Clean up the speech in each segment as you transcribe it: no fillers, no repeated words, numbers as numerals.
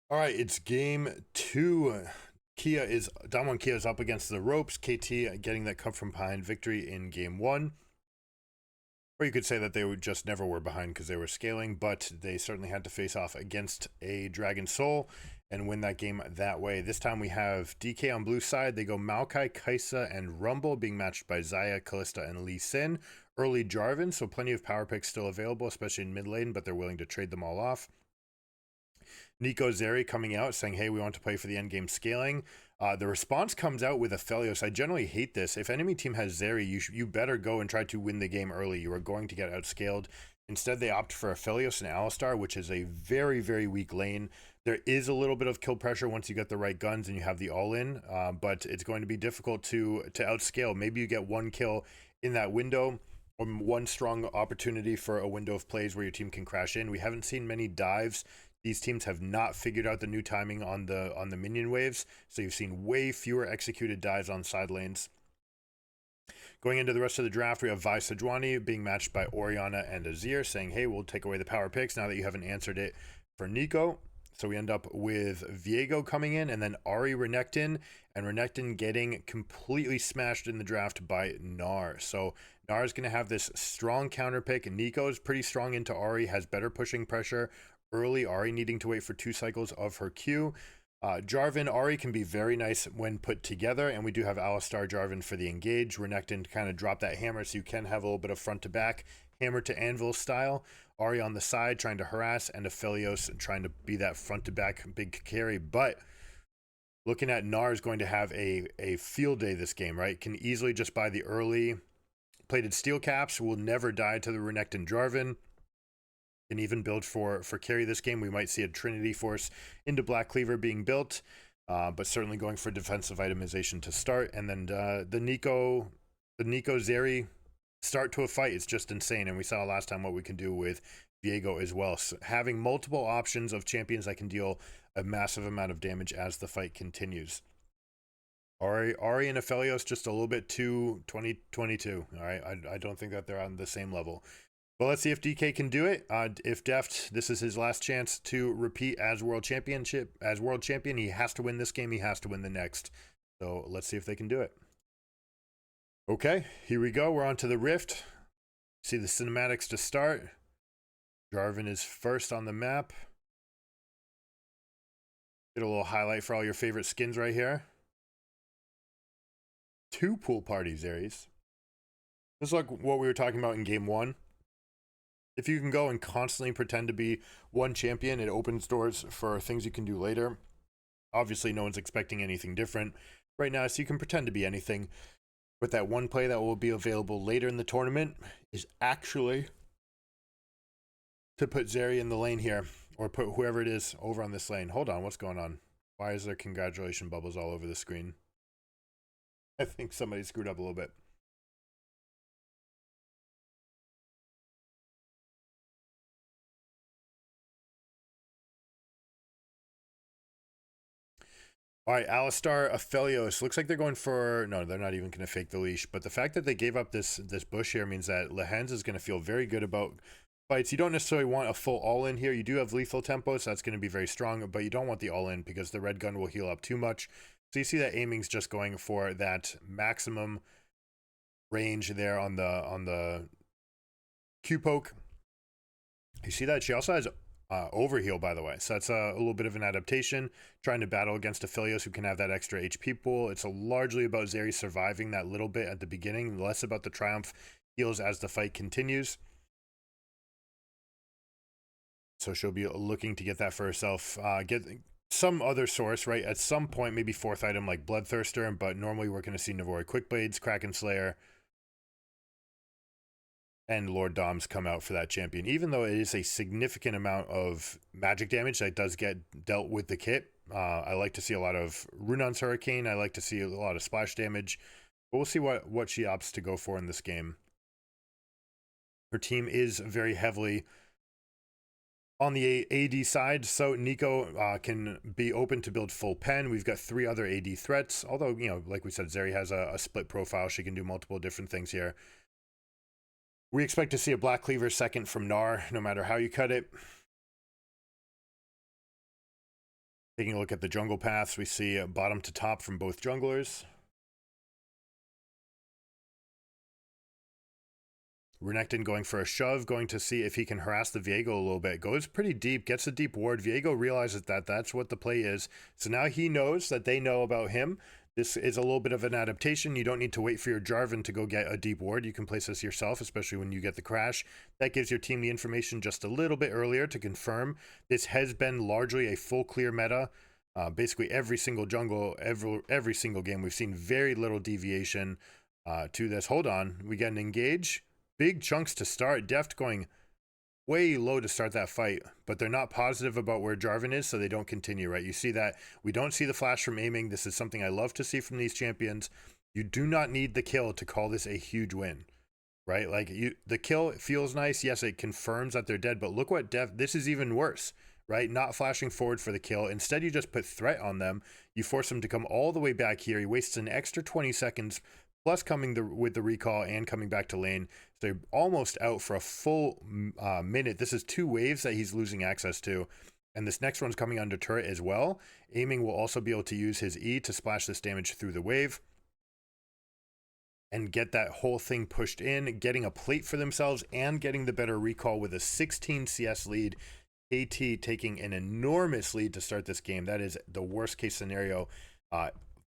All right, it's game two. Damwon Kia is up against the ropes. KT getting that come from behind victory in game one. Or you could say that they would just never were behind because they were scaling, but they certainly had to face off against a Dragon Soul and win that game that way. This time we have DK on blue side. They go Maokai, Kaisa, and Rumble being matched by Xayah, Kalista, and Lee Sin. Early Jarvan, so plenty of power picks still available, especially in mid lane, but they're willing to trade them all off. Nico Zeri coming out saying, hey, we want to play for the endgame scaling. The response comes out with Aphelios. I generally hate this. If enemy team has Zeri, you better go and try to win the game early. You are going to get outscaled. Instead, they opt for Aphelios and Alistar, which is a very, very weak lane. There is a little bit of kill pressure once you get the right guns and you have the all-in, but it's going to be difficult to outscale. Maybe you get one kill in that window, or one strong opportunity for a window of plays where your team can crash in. We haven't seen many dives. These teams have not figured out the new timing on the minion waves, so you've seen way fewer executed dives on side lanes. Going into the rest of the draft, we have Vi Sejuani being matched by Orianna and Azir, saying, hey, we'll take away the power picks now that you haven't answered it for Nico. So we end up with Viego coming in, and then Ari Renekton, and Renekton getting completely smashed in the draft by Gnar. So Gnar is going to have this strong counter pick. Nico is pretty strong into Ari, has better pushing pressure early. Ari needing to wait for 2 cycles of her Q. Jarvan, Ari can be very nice when put together, and we do have Alistar Jarvan for the engage. Renekton to kind of drop that hammer so you can have a little bit of front to back, hammer to anvil style. Ari on the side trying to harass, and Aphelios trying to be that front to back big carry. But looking at Gnar is going to have a field day this game, right? Can easily just buy the early plated steel caps, will never die to the Renekton Jarvan. Can even build for carry this game. We might see a Trinity Force into Black Cleaver being built, but certainly going for defensive itemization to start. And then the Nico Zeri start to a fight is just insane. And we saw last time what we can do with Viego as well. So having multiple options of champions that can deal a massive amount of damage as the fight continues. Ari and Aphelios just a little bit too 2022. All right, I don't think that they're on the same level. But let's see if DK can do it. If Deft, this is his last chance to repeat as world champion. He has to win this game. He has to win the next. So let's see if they can do it. Okay, here we go. We're on to the Rift. See the cinematics to start. Jarvan is first on the map. Get a little highlight for all your favorite skins right here. 2 pool parties, Aries. This is like what we were talking about in game 1. If you can go and constantly pretend to be one champion, it opens doors for things you can do later. Obviously, no one's expecting anything different right now, so you can pretend to be anything. But that one play that will be available later in the tournament is actually to put Zeri in the lane here, or put whoever it is over on this lane. Hold on, what's going on? Why is there congratulation bubbles all over the screen? I think somebody screwed up a little bit. All right, Alistar, Aphelios. Looks like they're going for... No, they're not even going to fake the leash. But the fact that they gave up this bush here means that Lehens is going to feel very good about fights. You don't necessarily want a full all-in here. You do have lethal tempo, so that's going to be very strong. But you don't want the all-in because the red gun will heal up too much. So you see that aiming's just going for that maximum range there on the Q poke. You see that? She also has overheal, by the way, so that's a little bit of an adaptation, trying to battle against Aphelios who can have that extra HP pool. It's largely about Zeri surviving that little bit at the beginning, less about the triumph heals as the fight continues. So she'll be looking to get that for herself, get some other source, right? At some point, maybe 4th item like Bloodthirster, but normally we're going to see Navori Quickblades, Kraken Slayer, and Lord Doms come out for that champion. Even though it is a significant amount of magic damage that does get dealt with the kit, I like to see a lot of Runon's Hurricane. I like to see a lot of splash damage. But we'll see what she opts to go for in this game. Her team is very heavily on the AD side, so Nico can be open to build full pen. We've got 3 other AD threats, although, you know, like we said, Zeri has a split profile. She can do multiple different things here. We expect to see a Black Cleaver second from Gnar, no matter how you cut it. Taking a look at the jungle paths, we see bottom to top from both junglers. Renekton going for a shove, going to see if he can harass the Viego a little bit. Goes pretty deep, gets a deep ward. Viego realizes that that's what the play is. So now he knows that they know about him. This is a little bit of an adaptation. You don't need to wait for your Jarvan to go get a deep ward. You can place this yourself, especially when you get the crash. That gives your team the information just a little bit earlier to confirm. This has been largely a full clear meta. Basically every single jungle, every single game, we've seen very little deviation to this. Hold on, we get an engage. Big chunks to start. Deft going way low to start that fight, but they're not positive about where Jarvan is, so they don't continue, right? You see that we don't see the flash from aiming. This is something I love to see from these champions. You do not need the kill to call this a huge win, right? Like the kill feels nice. Yes, it confirms that they're dead, but look what Deft, this is even worse, right? Not flashing forward for the kill. Instead, you just put threat on them. You force them to come all the way back here. He wastes an extra 20 seconds plus coming with the recall and coming back to lane. So you're almost out for a full minute. This is 2 waves that he's losing access to. And this next one's coming under turret as well. Aiming will also be able to use his E to splash this damage through the wave and get that whole thing pushed in, getting a plate for themselves and getting the better recall with a 16 CS lead. KT taking an enormous lead to start this game. That is the worst case scenario.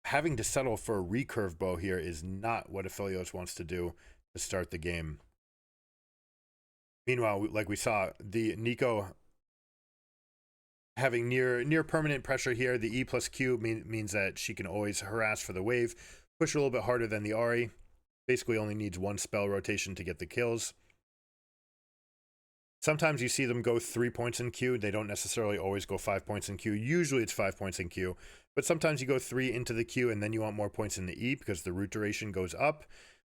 Having to settle for a recurve bow here is not what Aphelios wants to do to start the game. Meanwhile, like we saw, the Nico having near permanent pressure here. The E plus Q means that she can always harass for the wave, push a little bit harder than the Ahri. Basically only needs 1 spell rotation to get the kills. Sometimes you see them go 3 points in Q. They don't necessarily always go 5 points in Q. Usually it's 5 points in Q. But sometimes you go 3 into the Q and then you want more points in the E because the root duration goes up.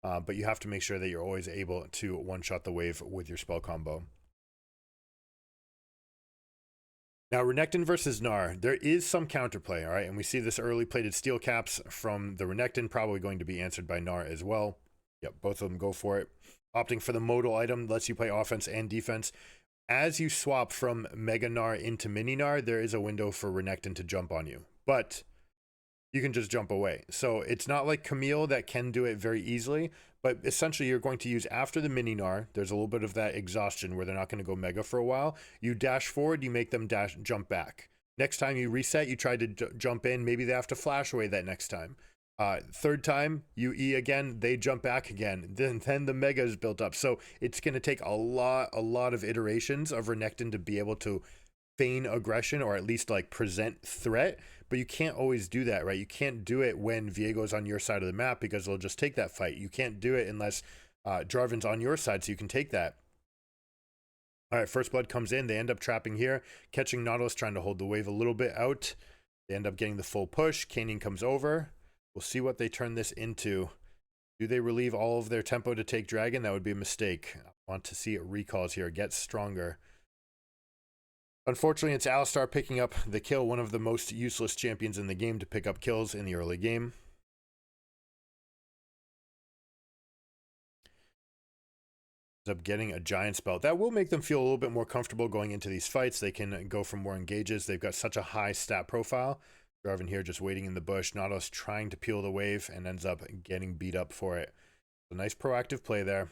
But you have to make sure that you're always able to one-shot the wave with your spell combo. Now, Renekton versus Gnar, there is some counterplay, all right? And we see this early plated steel caps from the Renekton, probably going to be answered by Gnar as well. Yep, both of them go for it. Opting for the modal item lets you play offense and defense. As you swap from Mega Gnar into Mini Gnar, there is a window for Renekton to jump on you. But you can just jump away. So it's not like Camille that can do it very easily, but essentially you're going to use after the Mini Gnar, there's a little bit of that exhaustion where they're not going to go Mega for a while. You dash forward, you make them jump back. Next time you reset, you try to jump in, maybe they have to flash away that next time. Third time you E again, they jump back again. Then the Mega is built up. So it's going to take a lot of iterations of Renekton to be able to feign aggression or at least like present threat. But you can't always do that, right? You can't do it when Viego's on your side of the map because they'll just take that fight. You can't do it unless Jarvan's on your side so you can take that. All right, first blood comes in. They end up trapping here, catching Nautilus, trying to hold the wave a little bit out. They end up getting the full push. Kaning comes over. We'll see what they turn this into. Do they relieve all of their tempo to take Dragon? That would be a mistake. I want to see it recalls here. Get stronger. Unfortunately, it's Alistar picking up the kill, one of the most useless champions in the game to pick up kills in the early game. Ends up getting a giant spell. That will make them feel a little bit more comfortable going into these fights. They can go for more engages. They've got such a high stat profile. Jarvan here just waiting in the bush. Nautilus trying to peel the wave and ends up getting beat up for it. A nice proactive play there.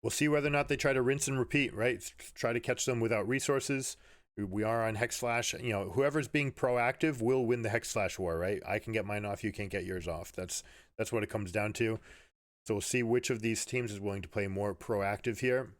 We'll see whether or not they try to rinse and repeat, right? Try to catch them without resources. We are on Hex Slash. You know, whoever's being proactive will win the Hex Slash war, right? I can get mine off, you can't get yours off. That's what it comes down to. So we'll see which of these teams is willing to play more proactive here.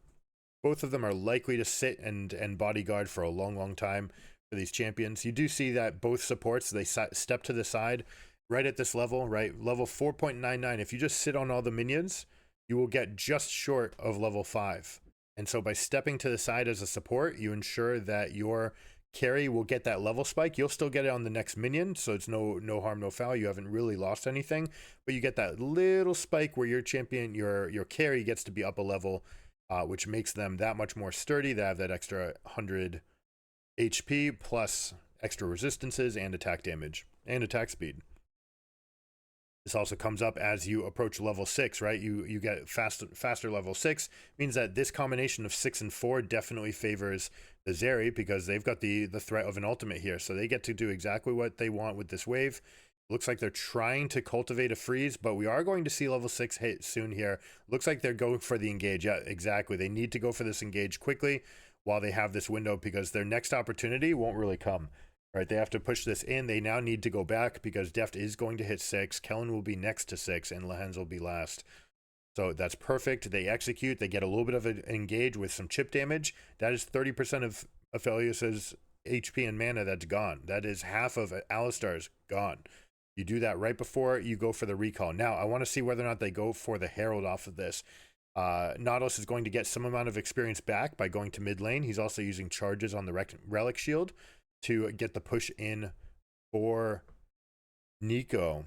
Both of them are likely to sit and bodyguard for a long time for these champions. You do see that both supports, they step to the side right at this level, right? Level 4.99. If you just sit on all the minions, you will get just short of level 5. And so by stepping to the side as a support, you ensure that your carry will get that level spike. You'll still get it on the next minion, so it's no harm, no foul. You haven't really lost anything, but you get that little spike where your champion, your carry gets to be up a level, which makes them that much more sturdy. They have that extra 100 HP plus extra resistances and attack damage and attack speed. This also comes up as you approach level 6, right? You get faster level 6, means that this combination of 6 and 4 definitely favors the Zeri, because they've got the threat of an ultimate here. So they get to do exactly what they want with this wave. Looks like they're trying to cultivate a freeze, but we are going to see level 6 hit soon here. Looks like they're going for the engage. Yeah, exactly. They need to go for this engage quickly while they have this window, because their next opportunity won't really come. Right, they have to push this in. They now need to go back because Deft is going to hit 6. Kellen will be next to 6, and Lehens will be last. So that's perfect. They execute. They get a little bit of an engage with some chip damage. That is 30% of Aphelios's HP and mana that's gone. That is half of Alistar's gone. You do that right before you go for the recall. Now, I want to see whether or not they go for the Herald off of this. Nautilus is going to get some amount of experience back by going to mid lane. He's also using charges on the Relic Shield to get the push in for Nico.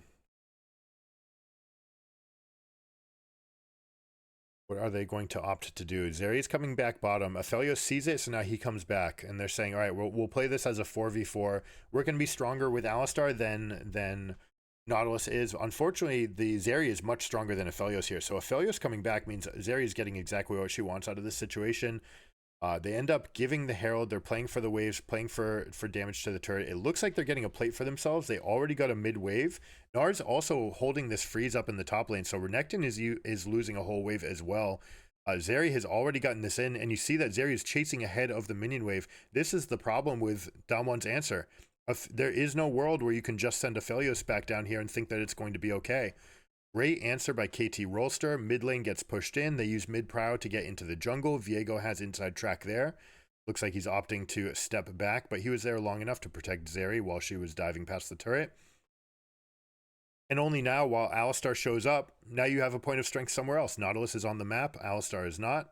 What are they going to opt to do? Zeri's coming back bottom. Aphelios sees it, so now he comes back, and they're saying, all right, we'll play this as a 4v4. We're going to be stronger with Alistar than Nautilus is. Unfortunately, the Zeri is much stronger than Aphelios here. So Aphelios coming back means Zeri is getting exactly what she wants out of this situation. They end up giving the Herald. They're playing for the waves, playing for damage to the turret. It looks like they're getting a plate for themselves. They already got a mid wave. Nar's also holding this freeze up in the top lane, so Renekton is losing a whole wave as well. Zeri has already gotten this in, and you see that Zeri is chasing ahead of the minion wave. This is the problem with Damon's answer. There is no world where you can just send Aphelios back down here and think that it's going to be okay. Great answer by KT Rolster. Mid lane gets pushed in. They use mid prow to get into the jungle. Viego has inside track there. Looks like he's opting to step back, but he was there long enough to protect Zeri while she was diving past the turret. And only now, while Alistar shows up, now you have a point of strength somewhere else. Nautilus is on the map. Alistar is not.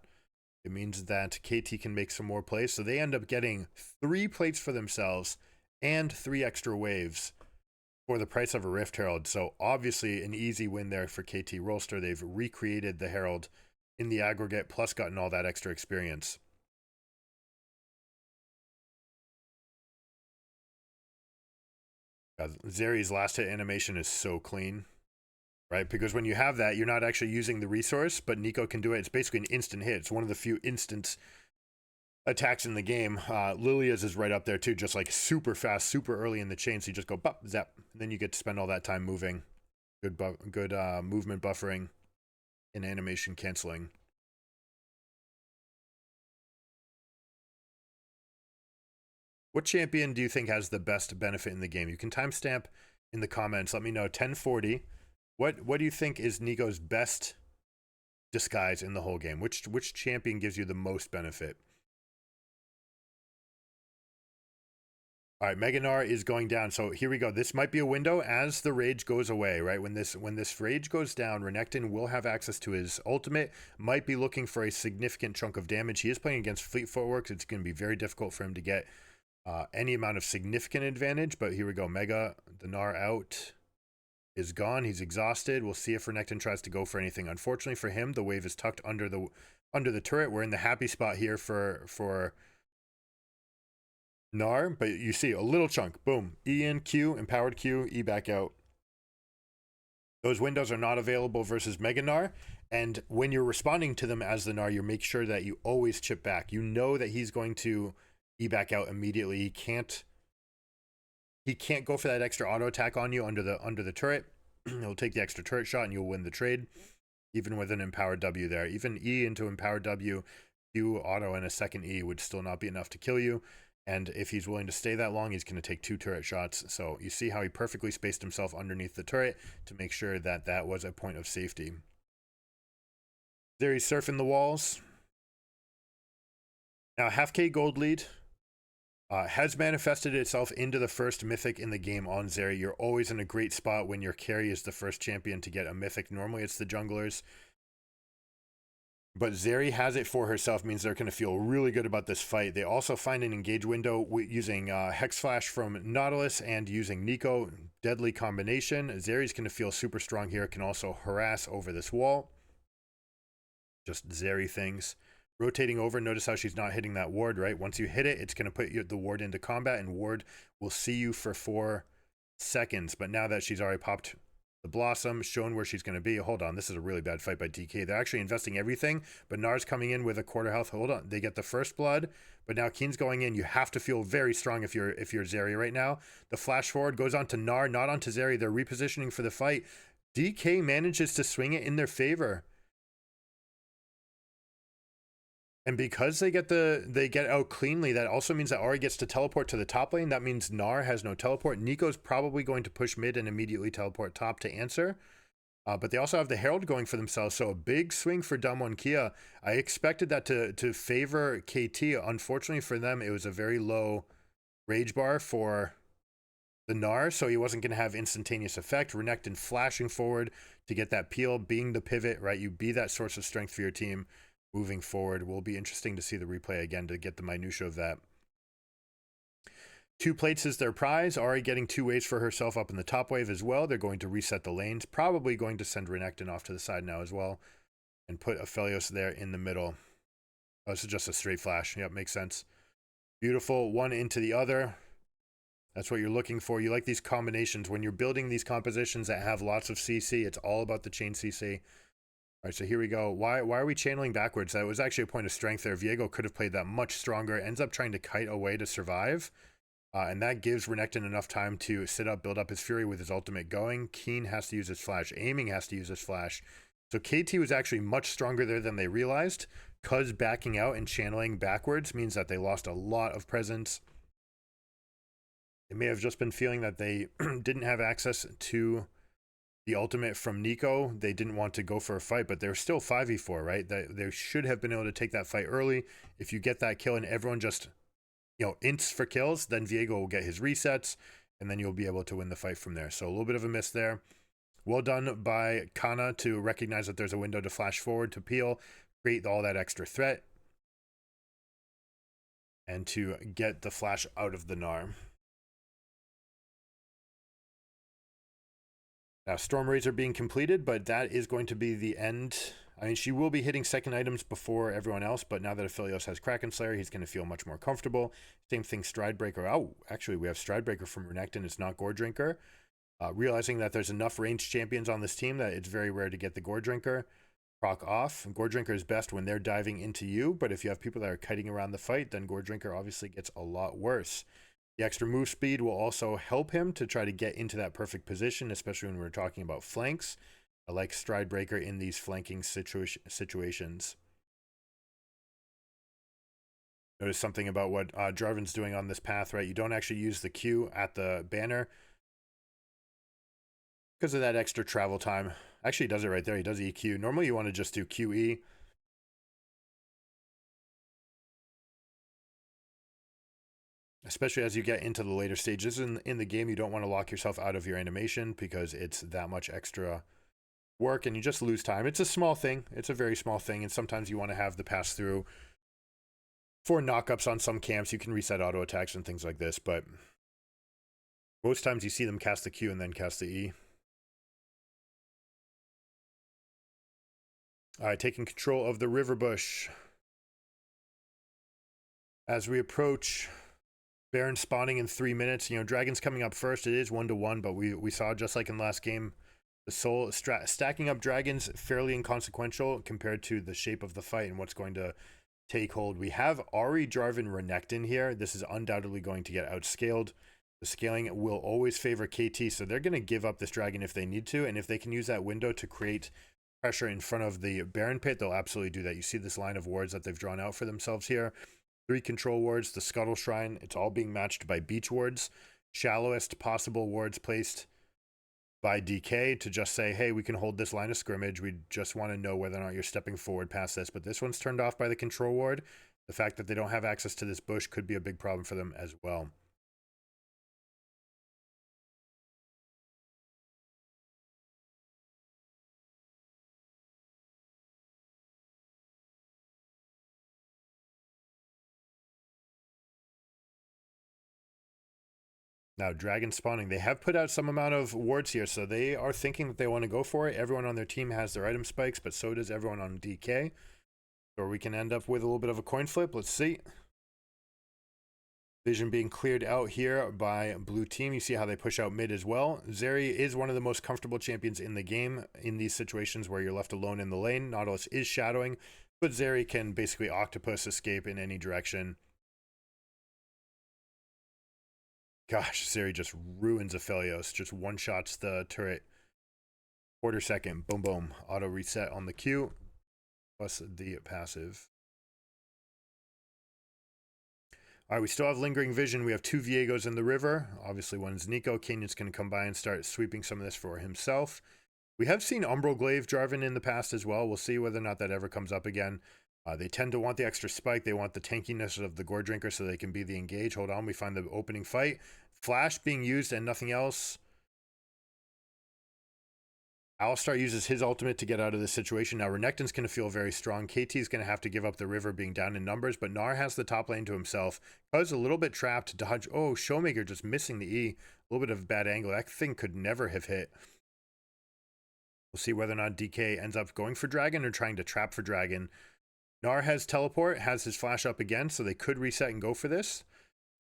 It means that KT can make some more plays. So they end up getting 3 plates for themselves and 3 extra waves for the price of a Rift Herald. So obviously an easy win there for KT Rolster. They've recreated the Herald in the aggregate, plus gotten all that extra experience. Zeri's last hit animation is so clean, right? Because when you have that, you're not actually using the resource, but Nico can do it. It's basically an instant hit. It's one of the few instant attacks in the game. Lilia's is right up there too, just like super fast, super early in the chain. So you just go bop, zap, and then you get to spend all that time moving. Good movement buffering and animation canceling. What champion do you think has the best benefit in the game? You can timestamp in the comments. Let me know. 1040. What do you think is Nico's best disguise in the whole game? Which champion gives you the most benefit? All right, Meganar is going down. So here we go. This might be a window as the rage goes away, right? When this rage goes down, Renekton will have access to his ultimate, might be looking for a significant chunk of damage. He is playing against Fleet Footwork. It's going to be very difficult for him to get any amount of significant advantage, but here we go. Mega, the Gnar out is gone. He's exhausted. We'll see if Renekton tries to go for anything. Unfortunately for him, the wave is tucked under the turret. We're in the happy spot here for Gnar, but you see a little chunk. Boom. E in, Q, empowered Q, E back out. Those windows are not available versus Mega Gnar, and when you're responding to them as the Gnar, you make sure that you always chip back. You know that he's going to E back out immediately. He can't go for that extra auto attack on you under the turret. He'll take the extra turret shot and you'll win the trade, even with an empowered W there. Even E into empowered W, Q auto and a second E would still not be enough to kill you. And if he's willing to stay that long, he's going to take 2 turret shots. So you see how he perfectly spaced himself underneath the turret to make sure that that was a point of safety. There he's surfing the walls. Now, half K gold lead has manifested itself into the first mythic in the game on Zeri. You're always in a great spot when your carry is the first champion to get a mythic. Normally it's the junglers, but Zeri has it for herself, means they're going to feel really good about this fight. They also find an engage window using Hex Flash from Nautilus and using Nico. Deadly combination. Zeri's going to feel super strong here. Can also harass over this wall. Just Zeri things. Rotating over, notice how she's not hitting that ward, right? Once you hit it, it's going to put the ward into combat, and ward will see you for 4 seconds. But now that she's already popped the Blossom, shown where she's going to be. Hold on, this is a really bad fight by DK. They're actually investing everything, but Nar's coming in with a quarter health. Hold on, they get the first blood, but now Keen's going in. You have to feel very strong if you're Zeri right now. The flash forward goes on to Nar, not onto Zeri. They're repositioning for the fight. DK manages to swing it in their favor. And because they get out cleanly, that also means that Ahri gets to teleport to the top lane. That means Nar has no teleport. Nico's probably going to push mid and immediately teleport top to answer. But they also have the Herald going for themselves. So a big swing for Damwon Kia. I expected that to favor KT. Unfortunately for them, it was a very low rage bar for the Nar, so he wasn't going to have instantaneous effect. Renekton flashing forward to get that peel, being the pivot, right? You be that source of strength for your team moving forward. Will be interesting to see the replay again to get the minutia of that. 2 plates is their prize. Ahri getting 2 waves for herself up in the top wave as well. They're going to reset the lanes. Probably going to send Renekton off to the side now as well. And put Aphelios there in the middle. Oh, this is just a straight flash. Yep, makes sense. Beautiful. One into the other. That's what you're looking for. You like these combinations. When you're building these compositions that have lots of CC, it's all about the chain CC. All right, so here we go. Why are we channeling backwards? That was actually a point of strength there. Viego could have played that much stronger. Ends up trying to kite away to survive. And that gives Renekton enough time to sit up, build up his Fury with his ultimate going. Keen has to use his flash. Aiming has to use his flash. So KT was actually much stronger there than they realized. Cuz backing out and channeling backwards means that they lost a lot of presence. They may have just been feeling that they didn't have access to the ultimate from Nico. They didn't want to go for a fight, but they're still 5v4, right? They should have been able to take that fight early. If you get that kill and everyone just, ints for kills, then Viego will get his resets, and then you'll be able to win the fight from there. So a little bit of a miss there. Well done by Kana to recognize that there's a window to flash forward, to peel, create all that extra threat, and to get the flash out of the Gnar. Now, Storm Raids are being completed, but that is going to be the end. I mean, she will be hitting second items before everyone else, but now that Aphelios has Kraken Slayer, he's going to feel much more comfortable. Same thing, Stridebreaker. Oh, actually, we have Stridebreaker from Renekton. It's not Gore Drinker. Realizing that there's enough ranged champions on this team that it's very rare to get the Gore Drinker. Proc off. Gore Drinker is best when they're diving into you, but if you have people that are kiting around the fight, then Gore Drinker obviously gets a lot worse. The extra move speed will also help him to try to get into that perfect position, especially when we're talking about flanks. I like Stridebreaker in these flanking situations. Notice something about what Jarvan's doing on this path, right? You don't actually use the Q at the banner because of that extra travel time. Actually, he does it right there. He does EQ. Normally, you want to just do QE. Especially as you get into the later stages in the game, you don't want to lock yourself out of your animation because it's that much extra work and you just lose time. It's a small thing. It's a very small thing. And sometimes you want to have the pass through for knockups on some camps. You can reset auto attacks and things like this, but most times you see them cast the Q and then cast the E. All right, taking control of the River Bush. As we approach Baron spawning in 3 minutes, Dragon's coming up first. It is 1-1, but we saw, just like in last game, the Soul stacking up Dragons fairly inconsequential compared to the shape of the fight and what's going to take hold. We have Ahri, Jarvan, Renekton here. This is undoubtedly going to get outscaled. The scaling will always favor KT, so they're going to give up this Dragon if they need to, and if they can use that window to create pressure in front of the Baron pit, they'll absolutely do that. You see this line of wards that they've drawn out for themselves here. 3 control wards, the Scuttle Shrine. It's all being matched by beach wards. Shallowest possible wards placed by DK to just say, hey, we can hold this line of scrimmage. We just want to know whether or not you're stepping forward past this. But this one's turned off by the control ward. The fact that they don't have access to this bush could be a big problem for them as well. Now, Dragon spawning. They have put out some amount of wards here, so they are thinking that they want to go for it. Everyone on their team has their item spikes, but so does everyone on DK. So we can end up with a little bit of a coin flip. Let's see. Vision being cleared out here by blue team. You see how they push out mid as well. Zeri is one of the most comfortable champions in the game in these situations where you're left alone in the lane. Nautilus is shadowing, but Zeri can basically octopus escape in any direction. Gosh, Zeri just ruins Aphelios. Just one-shots the turret. Quarter second. Boom, boom. Auto reset on the Q. Plus the passive. All right, we still have lingering vision. We have 2 Viegos in the river. Obviously, one is Nico. Kenyon's going to come by and start sweeping some of this for himself. We have seen Umbral Glaive Jarvan in the past as well. We'll see whether or not that ever comes up again. They tend to want the extra spike. They want the tankiness of the Gore Drinker so they can be the engage. Hold on, we find the opening fight. Flash being used and nothing else. Alistar uses his ultimate to get out of this situation. Now, Renekton's going to feel very strong. KT is going to have to give up the river being down in numbers, but Gnar has the top lane to himself. Cuz a little bit trapped. Dodge. Oh, Showmaker just missing the E. A little bit of a bad angle. That thing could never have hit. We'll see whether or not DK ends up going for Dragon or trying to trap for Dragon. Gnar has teleport, has his flash up again, so they could reset and go for this.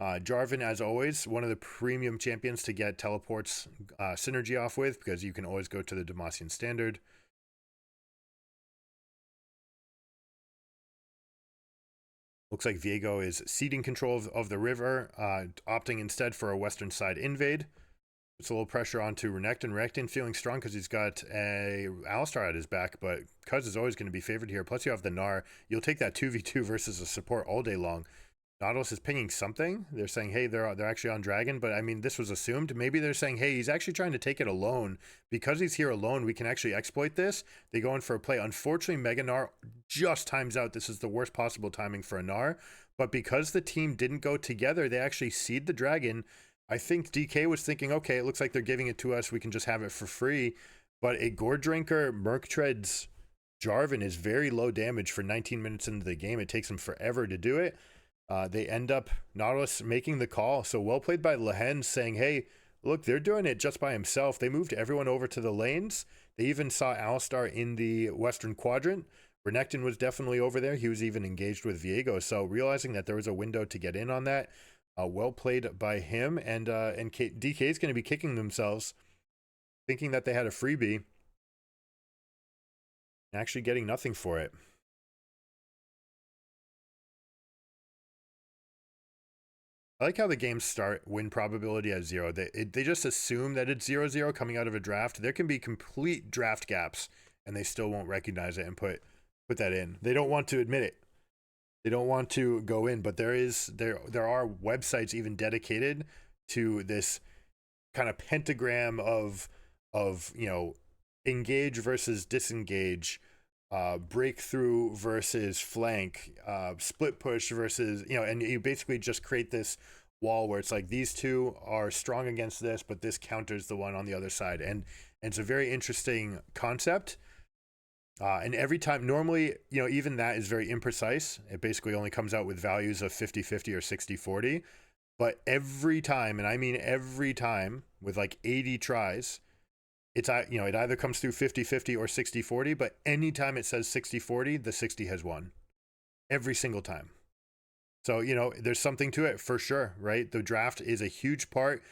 Jarvan, as always, one of the premium champions to get teleports synergy off with, because you can always go to the Demacian standard. Looks like Viego is ceding control of the river, opting instead for a western side invade. Puts a little pressure onto Renekton. Renekton feeling strong because he's got a Alistar at his back, but Cuz is always going to be favored here. Plus you have the Gnar. You'll take that 2v2 versus a support all day long. Nautilus is pinging something. They're saying, hey, they're actually on Dragon, but I mean, this was assumed. Maybe they're saying, hey, he's actually trying to take it alone. Because he's here alone, we can actually exploit this. They go in for a play. Unfortunately, Mega Gnar just times out. This is the worst possible timing for a Gnar. But because the team didn't go together, they actually seed the Dragon. I think DK was thinking, okay, it looks like they're giving it to us. We can just have it for free. But a Gore Drinker, Merc Treads, Jarvan is very low damage for 19 minutes into the game. It takes him forever to do it. They end up Nautilus making the call. So well played by Lehen saying, hey, look, they're doing it just by himself. They moved everyone over to the lanes. They even saw Alistar in the western quadrant. Renekton was definitely over there. He was even engaged with Viego. So realizing that there was a window to get in on that, well played by him. And DK is going to be kicking themselves, thinking that they had a freebie, actually getting nothing for it. I like how the games start win probability at 0. They just assume that it's 0-0 coming out of a draft. There can be complete draft gaps and they still won't recognize it and put that in. They don't want to admit it. They don't want to go in, but there are websites even dedicated to this kind of pentagram of engage versus disengage, breakthrough versus flank, split push versus, and you basically just create this wall where it's like these two are strong against this, but this counters the one on the other side. And it's a very interesting concept. And every time, normally, even that is very imprecise. It basically only comes out with values of 50-50 or 60-40. But every time, and I mean every time, with like 80 tries, it's, it either comes through 50-50 or 60-40, but anytime it says 60-40, the 60 has won. Every single time. So, there's something to it for sure, right? The draft is a huge part.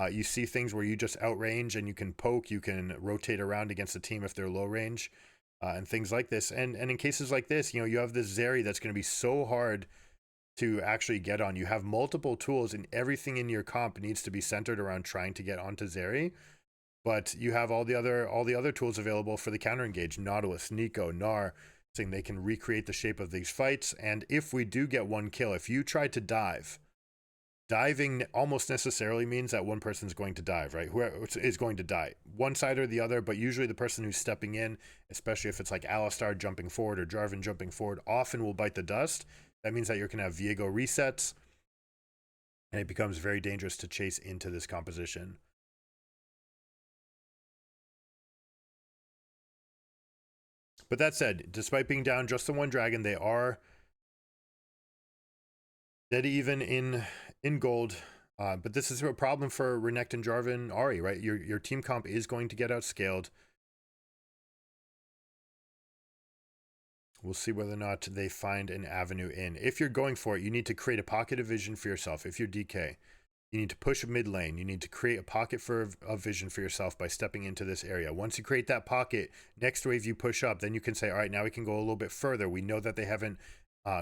You see things where you just outrange and you can poke, you can rotate around against a team if they're low range, and things like this. And in cases like this, you have this Zeri that's going to be so hard to actually get on. You have multiple tools and everything in your comp needs to be centered around trying to get onto Zeri. But you have all the other tools available for the counter engage. Nautilus, Nico, Gnar, saying they can recreate the shape of these fights. And if we do get one kill, if you try to dive, diving almost necessarily means that one person's going to dive, right? Whoever is going to die, one side or the other, but usually the person who's stepping in, especially if it's like Alistar jumping forward or Jarvan jumping forward, often will bite the dust. That means that you're going to have Viego resets, and it becomes very dangerous to chase into this composition. But that said, despite being down just the one dragon, they are dead even in gold. But this is a problem for Renekton, Jarvan, Ahri, right? Your team comp is going to get outscaled. We'll see whether or not they find an avenue in. If you're going for it, you need to create a pocket of vision for yourself. If you're DK, you need to push mid lane. You need to create a pocket of vision for yourself by stepping into this area. Once you create that pocket, next wave you push up, then you can say, all right, now we can go a little bit further. We know that they haven't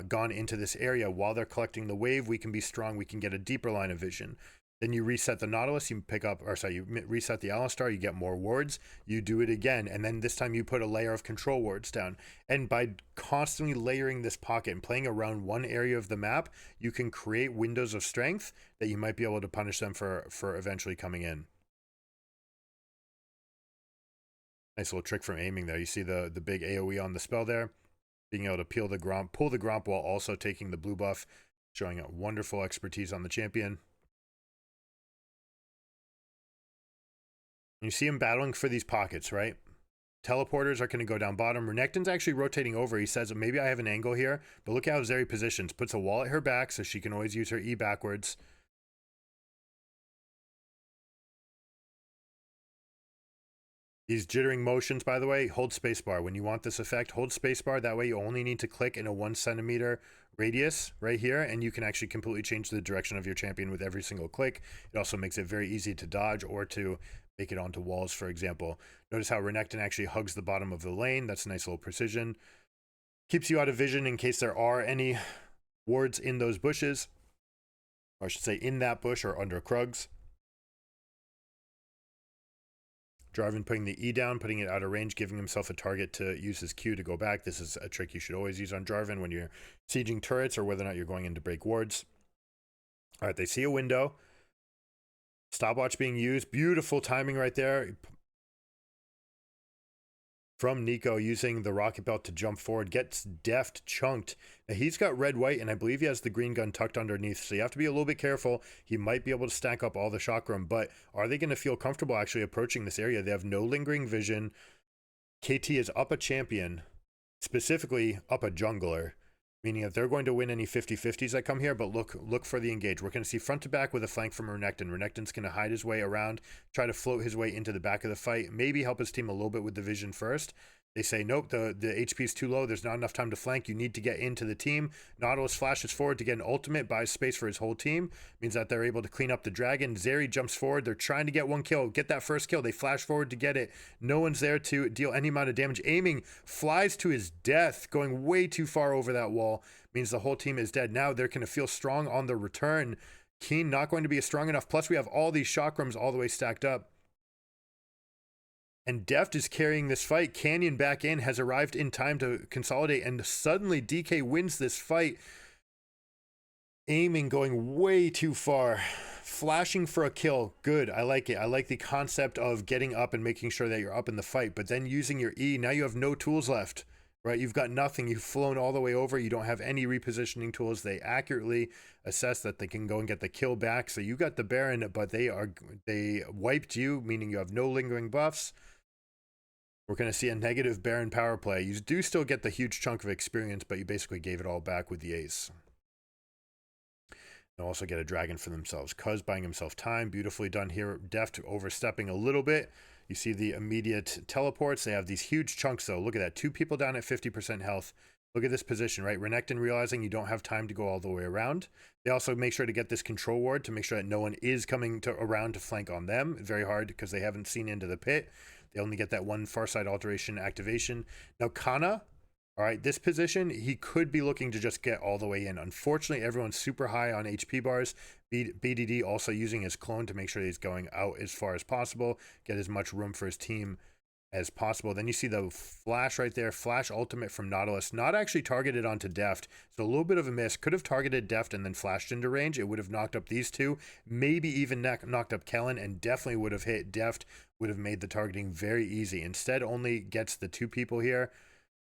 gone into this area while they're collecting the wave. We can be strong. We can get a deeper line of vision. Then you reset the Nautilus, you pick up, or sorry, you reset the Alistar, you get more wards, you do it again, and then this time you put a layer of control wards down. And by constantly layering this pocket and playing around one area of the map, you can create windows of strength that you might be able to punish them for eventually coming in. Nice little trick from aiming there. You see the big AoE on the spell there, being able to pull the Gromp while also taking the blue buff, showing a wonderful expertise on the champion. You see him battling for these pockets, right? Teleporters are going to go down bottom. Renekton's actually rotating over. He says, maybe I have an angle here, but look how Zeri positions. Puts a wall at her back so she can always use her E backwards. These jittering motions, by the way, hold spacebar. When you want this effect, hold spacebar. That way you only need to click in a 1 centimeter radius right here, and you can actually completely change the direction of your champion with every single click. It also makes it very easy to dodge or to make it onto walls, for example. Notice how Renekton actually hugs the bottom of the lane. That's a nice little precision. Keeps you out of vision in case there are any wards in those bushes. Or I should say in that bush or under Krugs. Jarvan putting the E down, putting it out of range, giving himself a target to use his Q to go back. This is a trick you should always use on Jarvan when you're sieging turrets or whether or not you're going in to break wards. All right, they see a window. Stopwatch being used. Beautiful timing right there from Nico, using the rocket belt to jump forward. Gets deft chunked. Now he's got red, white, and I believe he has the green gun tucked underneath, so you have to be a little bit careful. He might be able to stack up all the chakram, but are they going to feel comfortable actually approaching this area? They have no lingering vision. KT is up a champion, specifically up a jungler, meaning that they're going to win any 50-50s that come here, but look for the engage. We're going to see front to back with a flank from Renekton. Renekton's going to hide his way around, try to float his way into the back of the fight, maybe help his team a little bit with the vision first. They say, nope, the HP is too low. There's not enough time to flank. You need to get into the team. Nautilus flashes forward to get an ultimate, buys space for his whole team. Means that they're able to clean up the dragon. Zeri jumps forward. They're trying to get one kill, get that first kill. They flash forward to get it. No one's there to deal any amount of damage. Aiming flies to his death, going way too far over that wall. Means the whole team is dead. Now they're going to feel strong on the return. Keen not going to be strong enough. Plus we have all these chakrams all the way stacked up. And Deft is carrying this fight. Canyon back in, has arrived in time to consolidate, and suddenly DK wins this fight. Aiming going way too far. Flashing for a kill. Good. I like it. I like the concept of getting up and making sure that you're up in the fight, but then using your E, now you have no tools left, right? You've got nothing. You've flown all the way over. You don't have any repositioning tools. They accurately assess that they can go and get the kill back. So you got the Baron, but they wiped you, meaning you have no lingering buffs. We're going to see a negative Baron power play. You do still get the huge chunk of experience, but you basically gave it all back with the ace. They'll also get a dragon for themselves. Cuz buying himself time. Beautifully done here. Deft overstepping a little bit. You see the immediate teleports. They have these huge chunks, though. Look at that. 2 people down at 50% health. Look at this position, right? Renekton realizing you don't have time to go all the way around. They also make sure to get this control ward to make sure that no one is coming around to flank on them. Very hard because they haven't seen into the pit. They only get that one far side alteration activation. Now, Kana, all right, this position, he could be looking to just get all the way in. Unfortunately, everyone's super high on HP bars. BDD also using his clone to make sure he's going out as far as possible, get as much room for his team as possible. Then you see the flash right there, flash ultimate from Nautilus, not actually targeted onto Deft, so a little bit of a miss. Could have targeted Deft and then flashed into range. It would have knocked up these two, maybe even knocked up Kellen, and definitely would have hit Deft, would have made the targeting very easy. Instead only gets the 2 people here,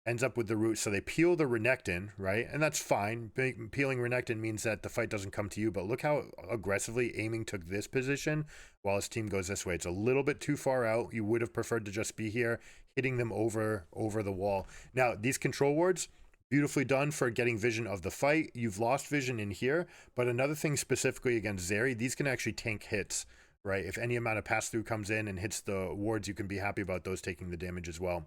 ends up with the root. So they peel the Renekton, right? And that's fine. Peeling Renekton means that the fight doesn't come to you, but look how aggressively Aiming took this position while his team goes this way. It's a little bit too far out. You would have preferred to just be here, hitting them over the wall. Now, these control wards, beautifully done for getting vision of the fight. You've lost vision in here, but another thing specifically against Zeri, these can actually tank hits, right? If any amount of pass-through comes in and hits the wards, you can be happy about those taking the damage as well.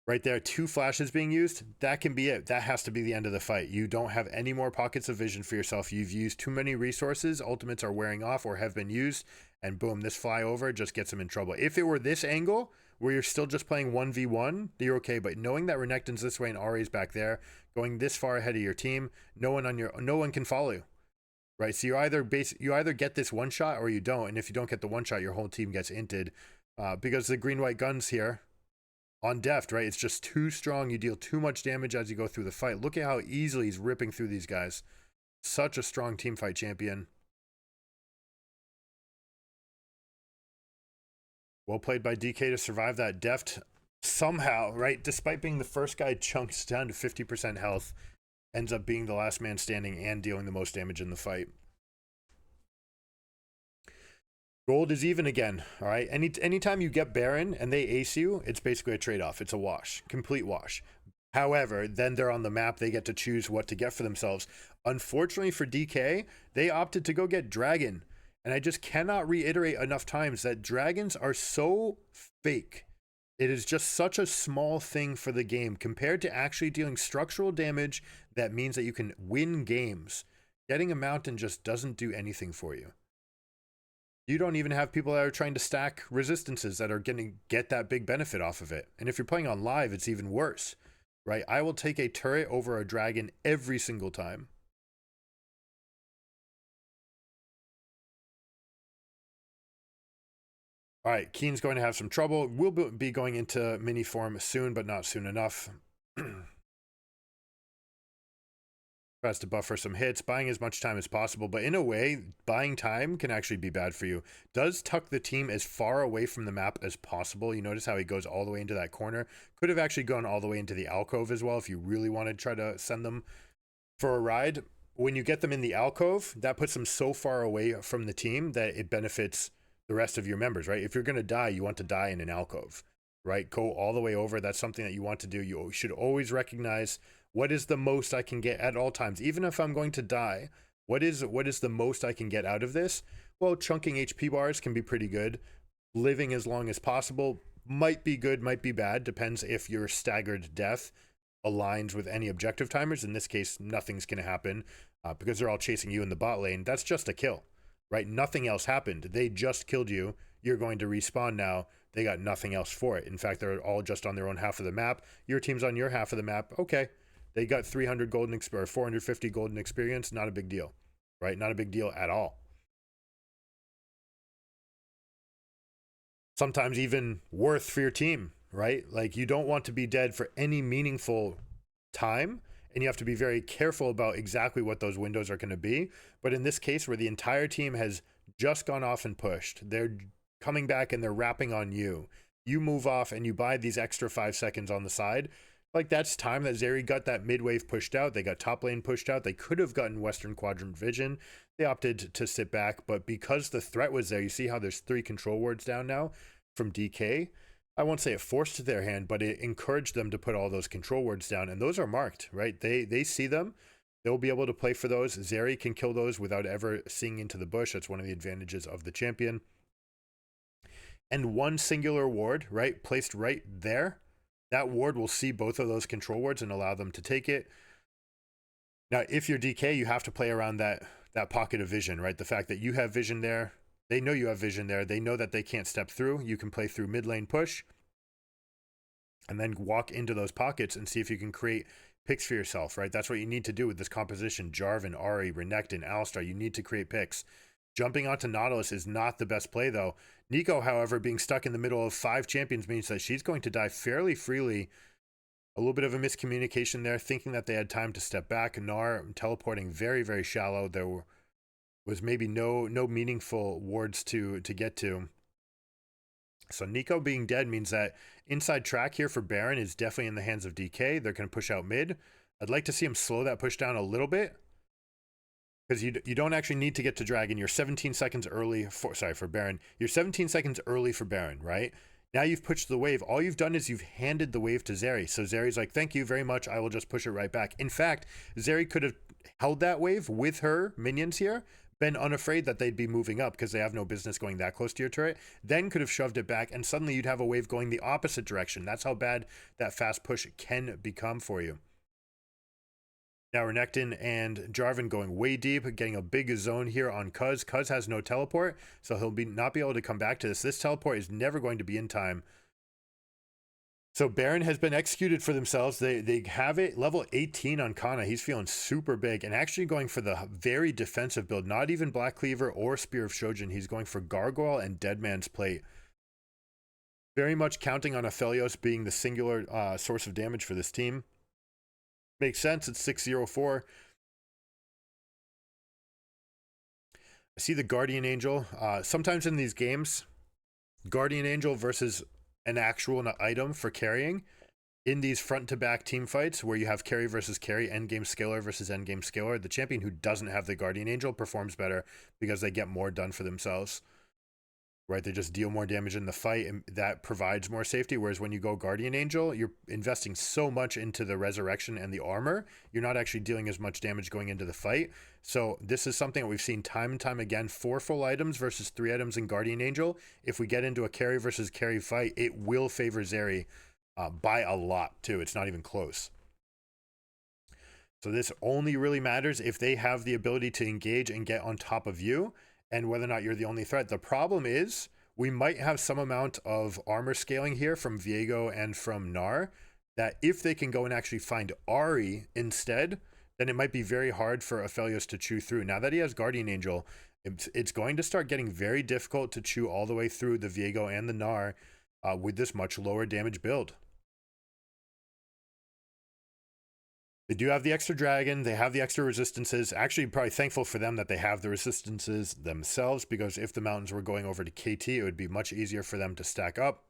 Right there, 2 flashes being used, that can be it. That has to be the end of the fight. You don't have any more pockets of vision for yourself. You've used too many resources. Ultimates are wearing off or have been used, and boom, this flyover just gets them in trouble. If it were this angle, where you're still just playing 1v1, you're okay, but knowing that Renekton's this way and Ahri's back there, going this far ahead of your team, no one can follow you. Right? So you either get this one shot or you don't, and if you don't get the one shot, your whole team gets inted. Because the green-white guns here, on deft, right? It's just too strong. You deal too much damage as you go through the fight. Look at how easily he's ripping through these guys. Such a strong team fight champion. Well played by DK to survive that deft somehow, right? Despite being the first guy chunked down to 50% health, ends up being the last man standing and dealing the most damage in the fight. Gold is even again, all right? Anytime you get Baron and they ace you, it's basically a trade-off. It's a wash, complete wash. However, then they're on the map. They get to choose what to get for themselves. Unfortunately for DK, they opted to go get Dragon. And I just cannot reiterate enough times that dragons are so fake. It is just such a small thing for the game compared to actually dealing structural damage that means that you can win games. Getting a mountain just doesn't do anything for you. You don't even have people that are trying to stack resistances that are going to get that big benefit off of it. And if you're playing on live, it's even worse, right? I will take a turret over a dragon every single time. All right, Keen's going to have some trouble. We'll be going into mini form soon, but not soon enough. Tries to buffer some hits, buying as much time as possible, but in a way, buying time can actually be bad for you. Does tuck the team as far away from the map as possible. You notice how he goes all the way into that corner. Could have actually gone all the way into the alcove as well if you really want to try to send them for a ride. When you get them in the alcove, that puts them so far away from the team that it benefits the rest of your members, right? If you're going to die, you want to die in an alcove, right? Go all the way over. That's something that you want to do. You should always recognize what is the most I can get at all times. Even if I'm going to die, what is the most I can get out of this? Well, chunking HP bars can be pretty good. Living as long as possible might be good, might be bad. Depends if your staggered death aligns with any objective timers. In this case, nothing's going to happen because they're all chasing you in the bot lane. That's just a kill, right? Nothing else happened. They just killed you. You're going to respawn now. They got nothing else for it. In fact, they're all just on their own half of the map. Your team's on your half of the map. Okay. They got 300 golden or 450 golden experience. Not a big deal, right? Not a big deal at all. Sometimes even worth for your team, right? Like you don't want to be dead for any meaningful time, and you have to be very careful about exactly what those windows are going to be. But in this case, where the entire team has just gone off and pushed, they're coming back and they're wrapping on you. You move off and you buy these extra 5 seconds on the side. Like that's time that Zeri got that mid wave pushed out. They got top lane pushed out. They could have gotten Western Quadrant vision. They opted to sit back, but because the threat was there, you see how there's 3 control wards down now from DK. I won't say it forced their hand, but it encouraged them to put all those control wards down, and those are marked, right? They see them. They'll be able to play for those. Zeri can kill those without ever seeing into the bush. That's one of the advantages of the champion. And one singular ward, right, placed right there, that ward will see both of those control wards and allow them to take it. Now, if you're DK, you have to play around that pocket of vision, right? The fact that you have vision there, they know you have vision there. They know that they can't step through. You can play through mid lane push and then walk into those pockets and see if you can create picks for yourself, right? That's what you need to do with this composition. Jarvan, Ahri, Renekton, Alistar, you need to create picks. Jumping onto Nautilus is not the best play, though. Neeko, however, being stuck in the middle of 5 champions means that she's going to die fairly freely. A little bit of a miscommunication there, thinking that they had time to step back. Gnar teleporting very, very shallow. There was maybe no meaningful wards to get to. So Neeko being dead means that inside track here for Baron is definitely in the hands of DK. They're going to push out mid. I'd like to see him slow that push down a little bit, because you don't actually need to get to Dragon. You're 17 seconds early for Baron. You're 17 seconds early for Baron, right? Now you've pushed the wave. All you've done is you've handed the wave to Zeri. So Zeri's like, thank you very much. I will just push it right back. In fact, Zeri could have held that wave with her minions here, been unafraid that they'd be moving up because they have no business going that close to your turret, then could have shoved it back, and suddenly you'd have a wave going the opposite direction. That's how bad that fast push can become for you. Now Renekton and Jarvan going way deep, getting a big zone here on Cuz. Cuz has no teleport, so he'll not be able to come back to this. This teleport is never going to be in time. So Baron has been executed for themselves. They have it level 18 on Kana. He's feeling super big and actually going for the very defensive build. Not even Black Cleaver or Spear of Shojin. He's going for Gargoyle and Dead Man's Plate. Very much counting on Aphelios being the singular source of damage for this team. Makes sense. It's 6-0-4. I see the Guardian Angel. Sometimes in these games, Guardian Angel versus an actual item for carrying in these front-to-back team fights where you have carry versus carry, endgame scaler versus endgame scaler, the champion who doesn't have the Guardian Angel performs better because they get more done for themselves. Right, they just deal more damage in the fight, and that provides more safety. Whereas when you go Guardian Angel, you're investing so much into the resurrection and the armor, you're not actually dealing as much damage going into the fight. So this is something that we've seen time and time again. 4 full items versus 3 items in Guardian Angel. If we get into a carry versus carry fight, it will favor Zeri by a lot too. It's not even close. So this only really matters if they have the ability to engage and get on top of you, and whether or not you're the only threat. The problem is we might have some amount of armor scaling here from Viego and from Gnar, that if they can go and actually find Ahri instead, then it might be very hard for Aphelios to chew through. Now that he has Guardian Angel, it's going to start getting very difficult to chew all the way through the Viego and the Gnar with this much lower damage build. They do have the extra dragon. They have the extra resistances. Actually, probably thankful for them that they have the resistances themselves, because if the mountains were going over to KT, it would be much easier for them to stack up.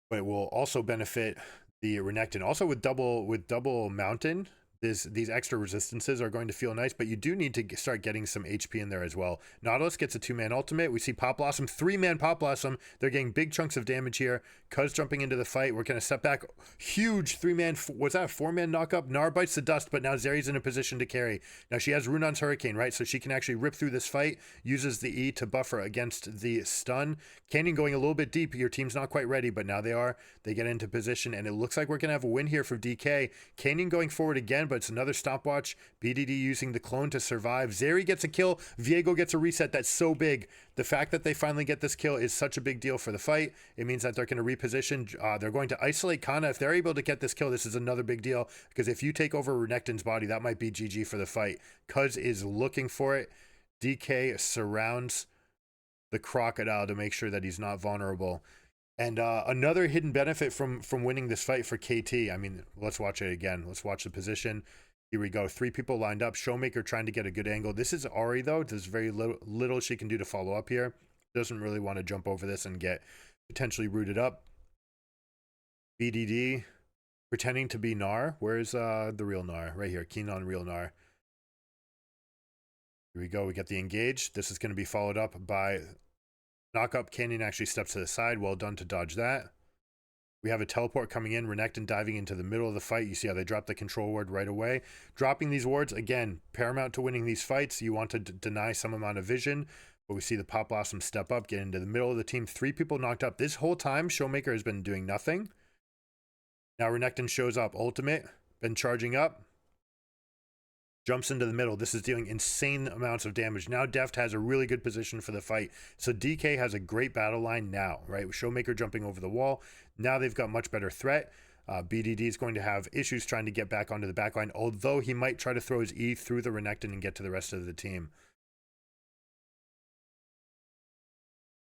But it will also benefit the Renekton. Also with double mountain, these extra resistances are going to feel nice, but you do need to start getting some HP in there as well. Nautilus gets a 2-man ultimate. We see Pop Blossom, 3-man Pop Blossom. They're getting big chunks of damage here. Cuz jumping into the fight. We're going to step back. Huge 3-man, was that a 4-man knockup? Gnar bites the dust, but now Zeri's in a position to carry. Now she has Runon's Hurricane, right? So she can actually rip through this fight, uses the E to buffer against the stun. Canyon going a little bit deep. Your team's not quite ready, but now they are. They get into position, and it looks like we're going to have a win here for DK. Canyon going forward again, but it's another stopwatch. BDD using the clone to survive. Zeri gets a kill. Viego gets a reset. That's so big. The fact that they finally get this kill is such a big deal for the fight. It means that they're going to reposition. They're going to isolate Kana. If they're able to get this kill, this is another big deal, because if you take over Renekton's body, that might be GG for the fight. Cuz is looking for it. DK surrounds the crocodile to make sure that he's not vulnerable. And another hidden benefit from winning this fight for KT. I mean, let's watch it again. Let's watch the position. Here we go. 3 people lined up. Showmaker trying to get a good angle. This is Ahri, though. There's very little she can do to follow up here. Doesn't really want to jump over this and get potentially rooted up. BDD pretending to be Gnar. Where's the real Gnar? Right here. Keen on real Gnar. Here we go. We get the engage. This is going to be followed up by knock up. Canyon actually steps to the side. Well done to dodge that. We have a teleport coming in. Renekton diving into the middle of the fight. You see how they drop the control ward right away. Dropping these wards, again, paramount to winning these fights. You want to deny some amount of vision. But we see the Pop Blossom step up, get into the middle of the team. 3 people knocked up. This whole time, Showmaker has been doing nothing. Now Renekton shows up. Ultimate, been charging up. Jumps into the middle. This is dealing insane amounts of damage. Now Deft has a really good position for the fight. So DK has a great battle line now, right? With Showmaker jumping over the wall. Now they've got much better threat. BDD is going to have issues trying to get back onto the back line, although he might try to throw his E through the Renekton and get to the rest of the team.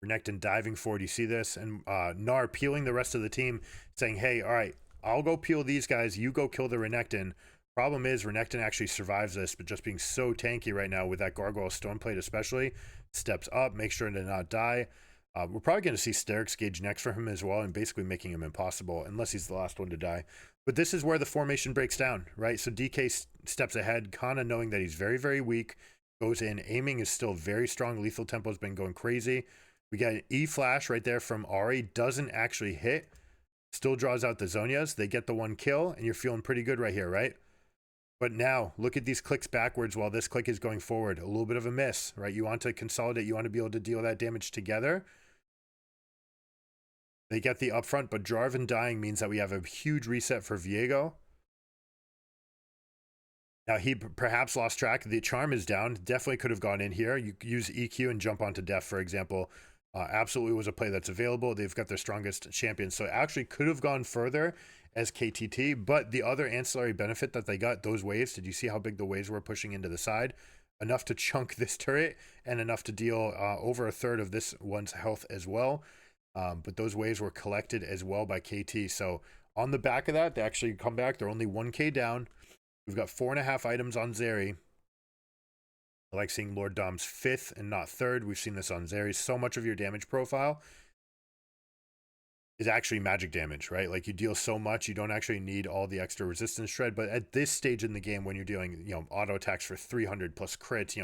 Renekton diving forward. You see this? And Gnar peeling the rest of the team, saying, hey, all right, I'll go peel these guys. You go kill the Renekton. Problem is, Renekton actually survives this, but just being so tanky right now with that Gargoyle Stoneplate especially, steps up, makes sure to not die. We're probably going to see Sterix Gauge next for him as well, and basically making him impossible, unless he's the last one to die. But this is where the formation breaks down, right? So DK steps ahead, Kana knowing that he's very, very weak, goes in. Aiming is still very strong. Lethal tempo has been going crazy. We got an E-flash right there from Ahri, doesn't actually hit. Still draws out the Zonias. They get the 1 kill, and you're feeling pretty good right here, right? But now look at these clicks backwards while this click is going forward. A little bit of a miss, right? You want to consolidate. You want to be able to deal that damage together. They get the upfront, but Jarvan dying means that we have a huge reset for Viego. Now he perhaps lost track. The charm is down. Definitely could have gone in here. You use EQ and jump onto Def, for example. Absolutely was a play that's available. They've got their strongest champion. So it actually could have gone further as KTT. But the other ancillary benefit that they got, those waves, did you see how big the waves were pushing into the side? Enough to chunk this turret and enough to deal over a third of this one's health as well. But those waves were collected as well by KT. So on the back of that, they actually come back. They're only 1k down. We've got 4.5 items on Zeri. I like seeing Lord Dom's 5th and not 3rd. We've seen this on Zeri. So much of your damage profile is actually magic damage, right? Like you deal so much, you don't actually need all the extra resistance shred. But at this stage in the game, when you're dealing, auto attacks for 300 plus crits,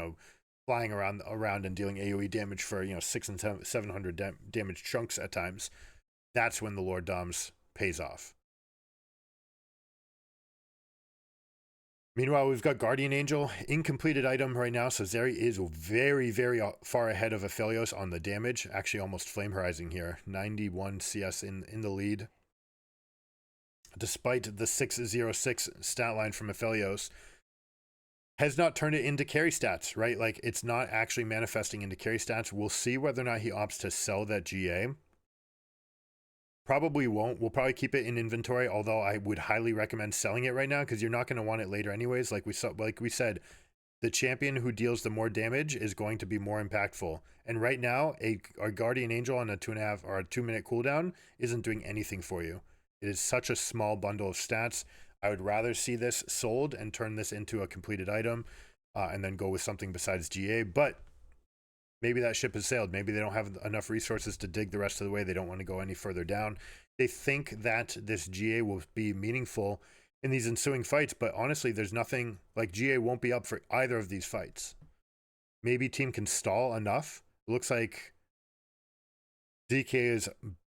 flying around and dealing AoE damage for 600 and 700 damage chunks at times, that's when the Lord Doms pays off. Meanwhile, we've got Guardian Angel, incompleted item right now, so Zeri is very, very far ahead of Aphelios on the damage. Actually, almost Flame Horizon here. 91 CS in the lead. Despite the 606 stat line from Aphelios, has not turned it into carry stats, right? Like, it's not actually manifesting into carry stats. We'll see whether or not he opts to sell that GA. Probably won't. We'll probably keep it in inventory, although I would highly recommend selling it right now because you're not going to want it later anyways. Like we said, the champion who deals the more damage is going to be more impactful. And right now, a Guardian Angel on a 2.5 or a 2-minute cooldown isn't doing anything for you. It is such a small bundle of stats. I would rather see this sold and turn this into a completed item and then go with something besides GA. But maybe that ship has sailed. Maybe they don't have enough resources to dig the rest of the way. They don't want to go any further down. They think that this GA will be meaningful in these ensuing fights, but honestly, there's nothing, like GA won't be up for either of these fights. Maybe team can stall enough. It looks like DK is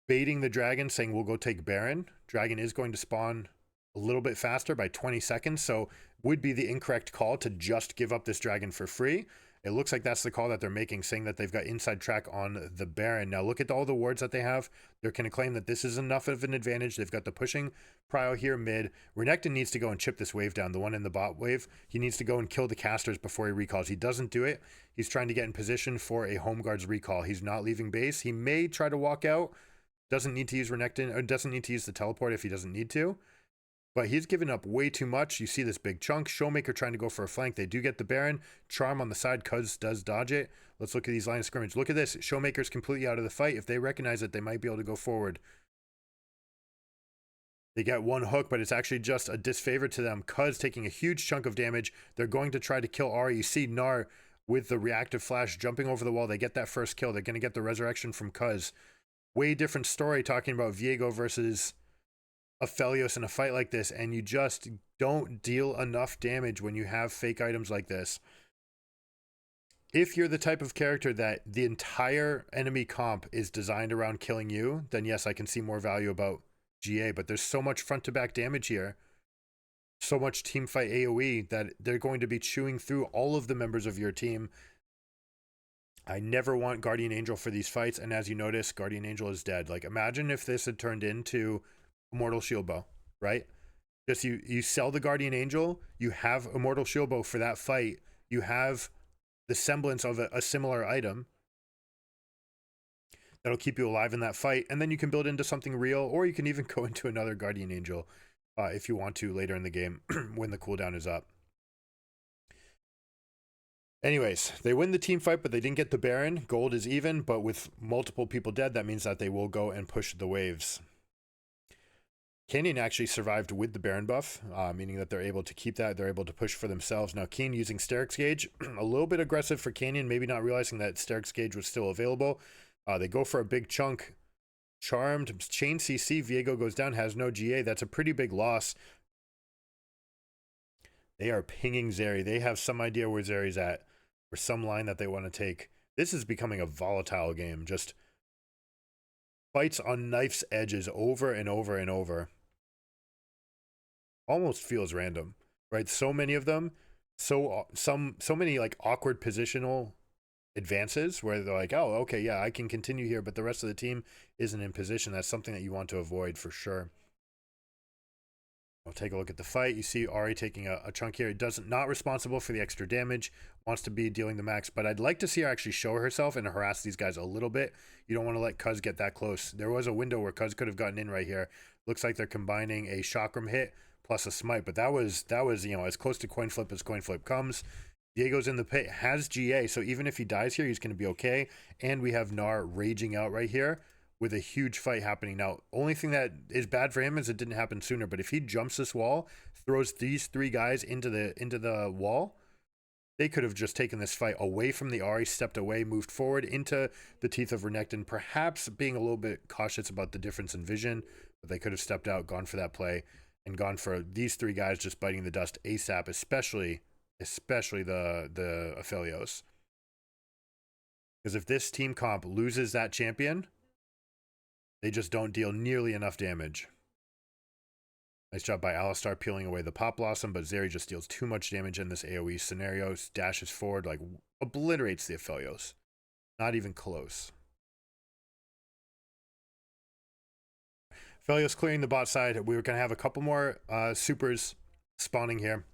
baiting the dragon, saying we'll go take Baron. Dragon is going to spawn a little bit faster by 20 seconds, so would be the incorrect call to just give up this dragon for free. It looks like that's the call that they're making, saying that they've got inside track on the Baron. Now look at all the wards that they have. They're going to claim that this is enough of an advantage. They've got the pushing prio here mid. Renekton needs to go and chip this wave down, the one in the bot wave. He needs to go and kill the casters before he recalls. He doesn't do it. He's trying to get in position for a home guard's recall. He's not leaving base. He may try to walk out. Doesn't need to use Renekton, or doesn't need to use the teleport if he doesn't need to. But he's given up way too much. You see this big chunk. Showmaker trying to go for a flank. They do get the Baron. Charm on the side. Cuz does dodge it. Let's look at these lines of scrimmage. Look at this. Showmaker's completely out of the fight. If they recognize it, they might be able to go forward. They get one hook, but it's actually just a disfavor to them. Cuz taking a huge chunk of damage. They're going to try to kill Ari. You see Gnar with the reactive flash jumping over the wall. They get that first kill. They're going to get the resurrection from Cuz. Way different story talking about Viego versus Aphelios in a fight like this, and you just don't deal enough damage when you have fake items like this. If you're the type of character that the entire enemy comp is designed around killing you, then yes, I can see more value about GA, but there's so much front to back damage here, so much teamfight AoE that they're going to be chewing through all of the members of your team. I never want Guardian Angel for these fights, and as you notice, Guardian Angel is dead. Like, imagine if this had turned into Immortal Shield Bow, right? Just you sell the Guardian Angel, you have Immortal Shield Bow for that fight, you have the semblance of a similar item that'll keep you alive in that fight, and then you can build into something real, or you can even go into another Guardian Angel if you want to later in the game when the cooldown is up. Anyways, they win the team fight, but they didn't get the Baron. Gold is even, but with multiple people dead, that means that they will go and push the waves. Canyon actually survived with the Baron buff, meaning that they're able to keep that. They're able to push for themselves. Now, Keen using Sterix Gauge, a little bit aggressive for Canyon, maybe not realizing that Sterix Gauge was still available. They go for a big chunk. Charmed, Chain CC, Viego goes down, has no GA. That's a pretty big loss. They are pinging Zeri. They have some idea where Zeri's at, or some line that they want to take. This is becoming a volatile game. Just fights on knife's edges over and over and over. Almost feels random. right? So many of them, so many like awkward positional advances where they're like, oh, okay, yeah, I can continue here, but the rest of the team isn't in position. That's something that you want to avoid for sure. We'll take a look at the fight. You see Ari taking a chunk here. It doesn't, not responsible for the extra damage, wants to be dealing the max, but I'd like to see her actually show herself and harass these guys a little bit. You don't want to let Cuz get that close. There was a window where Cuz could have gotten in right here. Looks like they're combining a chakram hit plus a smite, but that was you know, as close to coin flip as coin flip comes. Diego's in the pit, has GA, so even if he dies here, he's going to be okay. And we have Gnar raging out right here with a huge fight happening. Now, only thing that is bad for him is it didn't happen sooner, but if he jumps this wall, throws these 3 guys into the wall, they could have just taken this fight away from the Ari, stepped away, moved forward into the teeth of Renekton, perhaps being a little bit cautious about the difference in vision, but they could have stepped out, gone for that play, and gone for these 3 guys just biting the dust ASAP, especially the Aphelios. Because if this team comp loses that champion, they just don't deal nearly enough damage. Nice job by Alistar peeling away the Pop Blossom, but Zeri just deals too much damage in this AoE scenario. Dashes forward, like obliterates the Aphelios. Not even close. Aphelios clearing the bot side. We were going to have a couple more supers spawning here.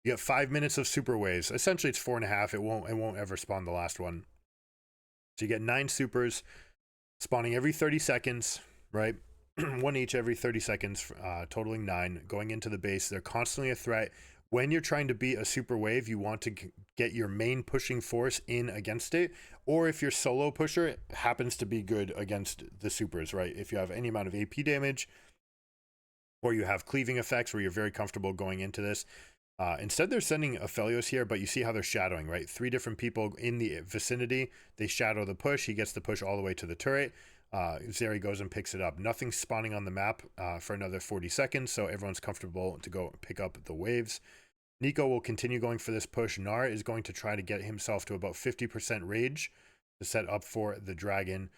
You get 5 minutes of super waves. Essentially, it's 4.5. It won't ever spawn the last one. So you get 9 supers spawning every 30 seconds, right? 1 each every 30 seconds, totaling 9. Going into the base, they're constantly a threat. When you're trying to beat a super wave, you want to get your main pushing force in against it. Or if your solo pusher happens to be good against the supers, right? If you have any amount of AP damage, or you have cleaving effects where you're very comfortable going into this. Instead, they're sending Aphelios here, but you see how they're shadowing, right? 3 different people in the vicinity. They shadow the push. He gets the push all the way to the turret. Zeri goes and picks it up. Nothing spawning on the map for another 40 seconds, so everyone's comfortable to go pick up the waves. Nico will continue going for this push. Gnar is going to try to get himself to about 50% rage to set up for the dragon.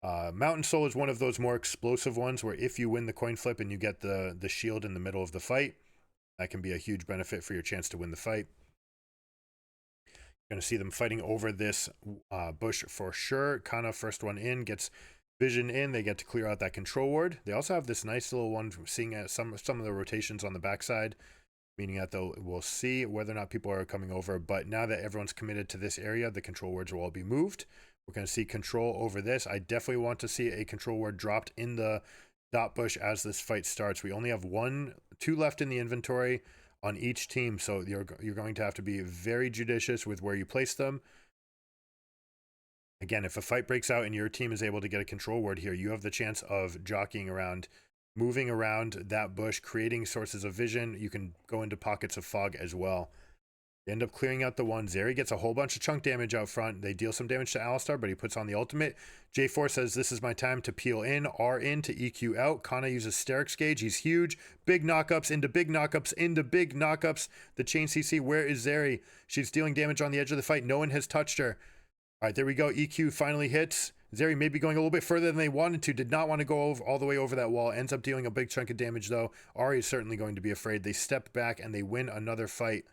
Mountain Soul is one of those more explosive ones where if you win the coin flip and you get the shield in the middle of the fight, that can be a huge benefit for your chance to win the fight. You're going to see them fighting over this bush for sure. Kana, first one in, gets vision in. They get to clear out that control ward. They also have this nice little one, seeing some of the rotations on the backside, meaning that we'll see whether or not people are coming over. But now that everyone's committed to this area, the control wards will all be moved. We're going to see control over this. I definitely want to see a control ward dropped in the dot bush as this fight starts. We only have 2 left in the inventory on each team, so you're going to have to be very judicious with where you place them. Again, if a fight breaks out and your team is able to get a control ward here, you have the chance of jockeying around, moving around that bush, creating sources of vision. You can go into pockets of fog as well. They end up clearing out the one. Zeri gets a whole bunch of chunk damage out front. They deal some damage to Alistar, but he puts on the ultimate. J4 says, this is my time to peel in. R in to EQ out. Kana uses Sterix Gauge. He's huge. Big knockups into big knockups into big knockups. The chain CC, where is Zeri? She's dealing damage on the edge of the fight. No one has touched her. All right, there we go. EQ finally hits. Zeri may be going a little bit further than they wanted to. Did not want to go all the way over that wall. Ends up dealing a big chunk of damage, though. Ari is certainly going to be afraid. They step back and they win another fight.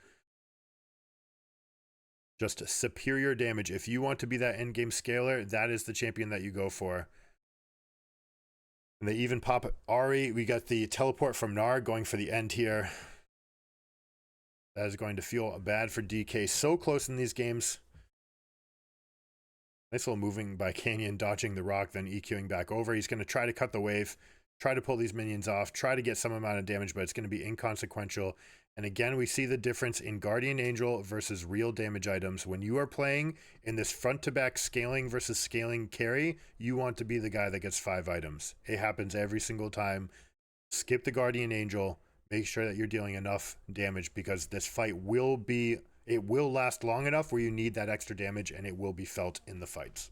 Just superior damage. If you want to be that endgame scaler, that is the champion that you go for. And they even pop Ari. We got the teleport from Gnar going for the end here. That is going to feel bad for DK. So close in these games. Nice little moving by Canyon, dodging the rock, then EQing back over. He's going to try to cut the wave, try to pull these minions off, try to get some amount of damage, but it's going to be inconsequential. And again, we see the difference in Guardian Angel versus real damage items. When you are playing in this front-to-back scaling versus scaling carry, you want to be the guy that gets 5 items. It happens every single time. Skip the Guardian Angel. Make sure that you're dealing enough damage, because this fight will last long enough where you need that extra damage, and it will be felt in the fights.